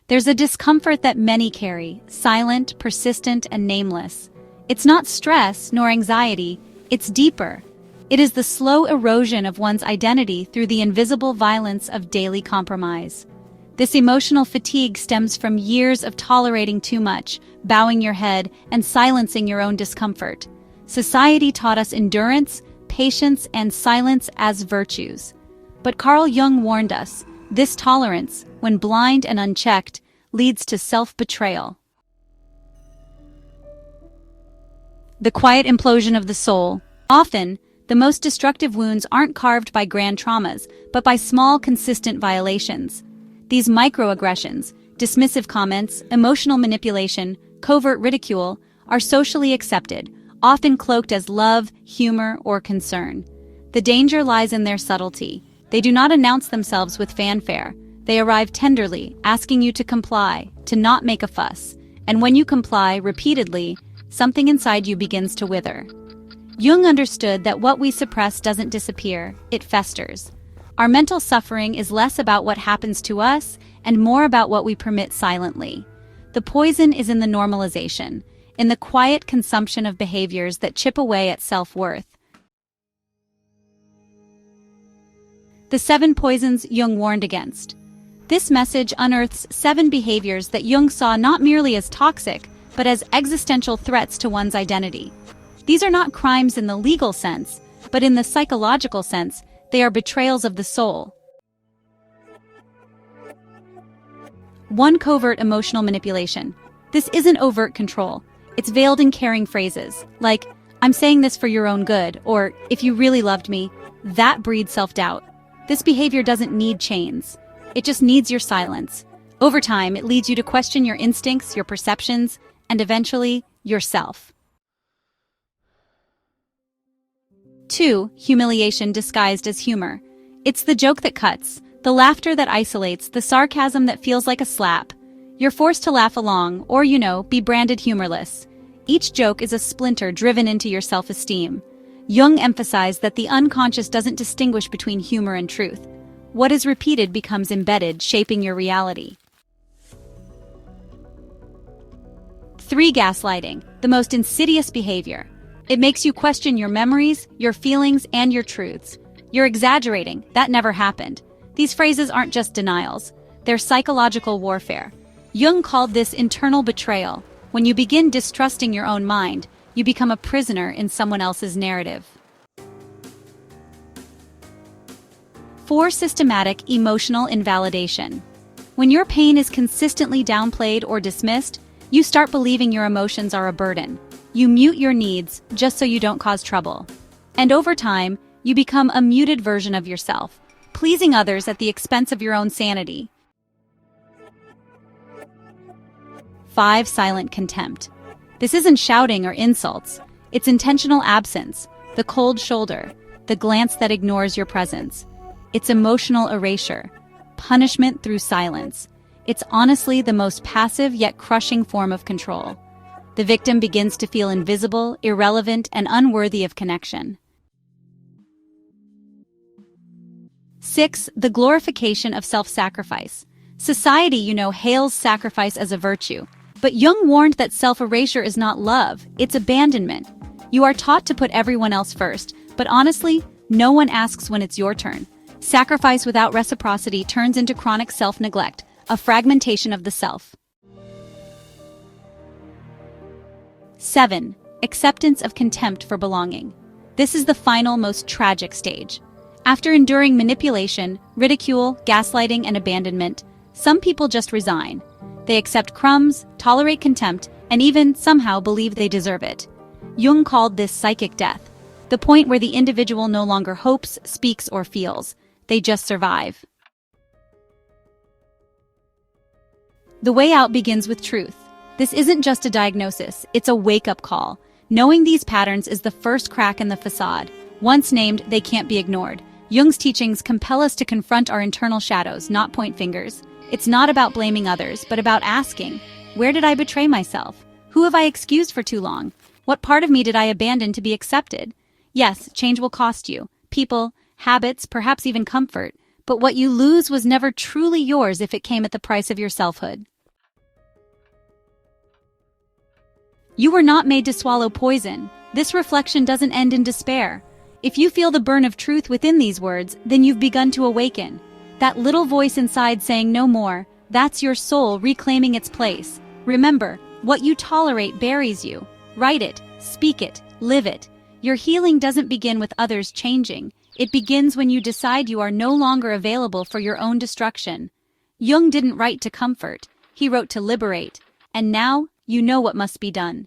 There's a discomfort that many carry, silent, persistent, and nameless. It's not stress nor anxiety, it's deeper. It is the slow erosion of one's identity through the invisible violence of daily compromise. This emotional fatigue stems from years of tolerating too much, bowing your head, and silencing your own discomfort. Society taught us endurance, patience, and silence as virtues. But Carl Jung warned us, this tolerance, when blind and unchecked, leads to self-betrayal. The quiet implosion of the soul. Often, the most destructive wounds aren't carved by grand traumas, but by small, consistent violations. These microaggressions, dismissive comments, emotional manipulation, covert ridicule, are socially accepted, often cloaked as love, humor, or concern. The danger lies in their subtlety. They do not announce themselves with fanfare. They arrive tenderly, asking you to comply, to not make a fuss. And when you comply repeatedly, something inside you begins to wither. Jung understood that what we suppress doesn't disappear, it festers. Our mental suffering is less about what happens to us and more about what we permit silently. The poison is in the normalization, in the quiet consumption of behaviors that chip away at self-worth. The 7 poisons Jung warned against. This message unearths 7 behaviors that Jung saw not merely as toxic, but as existential threats to one's identity. These are not crimes in the legal sense, but in the psychological sense, they are betrayals of the soul. 1. Covert emotional manipulation. This isn't overt control. It's veiled in caring phrases, like, "I'm saying this for your own good," or "if you really loved me." That breeds self-doubt. This behavior doesn't need chains. It just needs your silence. Over time, it leads you to question your instincts, your perceptions, and eventually, yourself. 2. Humiliation disguised as humor. It's the joke that cuts, the laughter that isolates, the sarcasm that feels like a slap. You're forced to laugh along, or, be branded humorless. Each joke is a splinter driven into your self-esteem. Jung emphasized that the unconscious doesn't distinguish between humor and truth. What is repeated becomes embedded, shaping your reality. 3. Gaslighting, the most insidious behavior. It makes you question your memories, your feelings, and your truths. You're exaggerating, that never happened. These phrases aren't just denials, they're psychological warfare. Jung called this internal betrayal. When you begin distrusting your own mind, you become a prisoner in someone else's narrative. 4. Systematic emotional invalidation. When your pain is consistently downplayed or dismissed, you start believing your emotions are a burden. You mute your needs just so you don't cause trouble. And over time, you become a muted version of yourself, pleasing others at the expense of your own sanity. 5. Silent contempt. This isn't shouting or insults. It's intentional absence, the cold shoulder, the glance that ignores your presence. It's emotional erasure, punishment through silence. It's honestly the most passive yet crushing form of control. The victim begins to feel invisible, irrelevant, and unworthy of connection. 6. The glorification of self-sacrifice. Society, hails sacrifice as a virtue. But Jung warned that self-erasure is not love, it's abandonment. You are taught to put everyone else first, but honestly, no one asks when it's your turn. Sacrifice without reciprocity turns into chronic self-neglect, a fragmentation of the self. 7. Acceptance of contempt for belonging. This is the final, most tragic stage. After enduring manipulation, ridicule, gaslighting, and abandonment, some people just resign. They accept crumbs, tolerate contempt, and even, somehow, believe they deserve it. Jung called this psychic death, the point where the individual no longer hopes, speaks, or feels. They just survive. The way out begins with truth. This isn't just a diagnosis, it's a wake-up call. Knowing these patterns is the first crack in the facade. Once named, they can't be ignored. Jung's teachings compel us to confront our internal shadows, not point fingers. It's not about blaming others, but about asking, where did I betray myself? Who have I excused for too long? What part of me did I abandon to be accepted? Yes, change will cost you. People, habits, perhaps even comfort. But what you lose was never truly yours if it came at the price of your selfhood. You were not made to swallow poison. This reflection doesn't end in despair. If you feel the burn of truth within these words, then you've begun to awaken. That little voice inside saying no more, that's your soul reclaiming its place. Remember, what you tolerate buries you. Write it, speak it, live it. Your healing doesn't begin with others changing. It begins when you decide you are no longer available for your own destruction. Jung didn't write to comfort. He wrote to liberate. And now, you know what must be done.